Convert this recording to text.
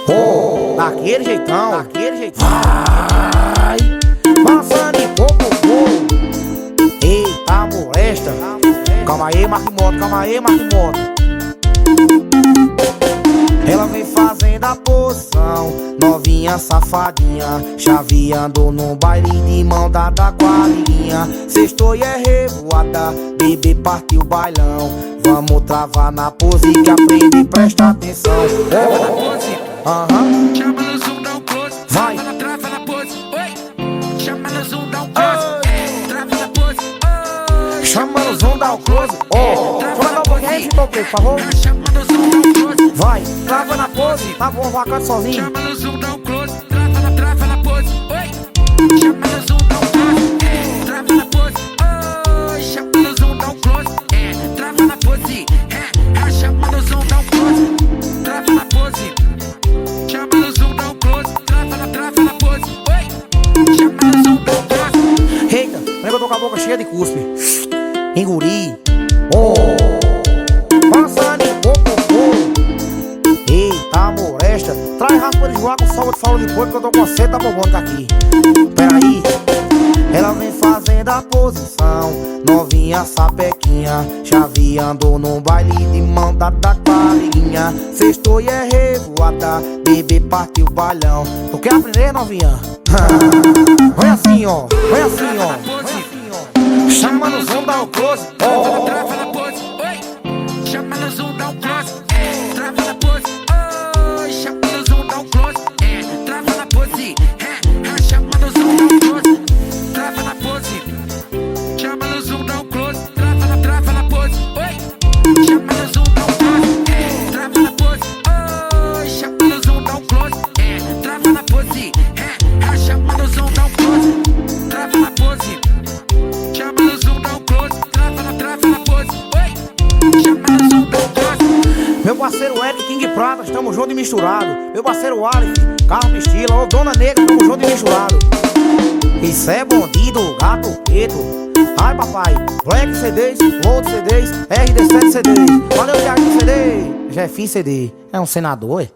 Oh, daquele jeitão, daquele jeitão. Vai, passando em pouco. Eita, molesta. Calma aí, Marquimoto, calma aí, Marquimoto. Ela vem fazendo a posição, novinha safadinha, chaveando no baile de mão dada com a amiguinha. Sextou e é revoada, bebê partiu o bailão. Vamos travar na pose que aprende e presta atenção. Chama no zoom, dá um close. Vai. Trava na pose. Oi. Chama no zoom, dá um close. Trava na pose. Chama no zoom, dá o close. Oh, vou dar um pouquinho aí, por favor. Chama no zoom, dá um close. Vai, trava na pose. Tá bom, vou cantar sozinho. Chama no zoom, dá um close. Trava na pose. Oi. Chama no zoom, dá um close. Trava na pose. Oi. Chama no zoom, dá um close. Trava na pose. Chama no zoom, dá um close. Trava na pose. Chama no zoom, dá um close. Trava na pose. Oi. Chama no zoom, dá um close. Eita, lembra que eu tô com a boca cheia de cuspe. Enguri. Oh, passando em pouco. Eita, molesta. Traz raspa de joar com salva de fala de porco que eu tô com a seta bobônica aqui. Peraí. Ela vem fazendo a posição, novinha sapequinha, chaveando no baile de mão dada com a amiguinha. Sextou e é revoada, bebê partiu o bailão. Tu quer aprender, novinha? Vai assim, ó. Vai assim, ó. Chama no zoom, dá o close. Trava na pose, oi. Chama no zoom, dá um close. Trava na pose, oi. Chama no zoom, dá um close. Trava na pose, chama no zoom, dá um close. Trava na pose, chama no zoom, dá um close. Trava na pose, oi. Chama no zoom, dá um close. Trava na pose, oi. Chama no zoom, dá um close. Trava na pose, chama no zoom, dá um close. Trava na pose. Chama no zoom, dá um close. Trava na pose. Oi. Chama no zoom, dá um close. Meu parceiro Eric King Prata, estamos junto e misturado. Meu parceiro Aleph, Carlos Estila, ô Dona Negra, estamos junto e misturado. Isso é bandido, gato preto. Ai papai, Black CDs, Load CDs, RD7 CDs. Valeu, Thiago CD, Jefinho CD. É um senador, é?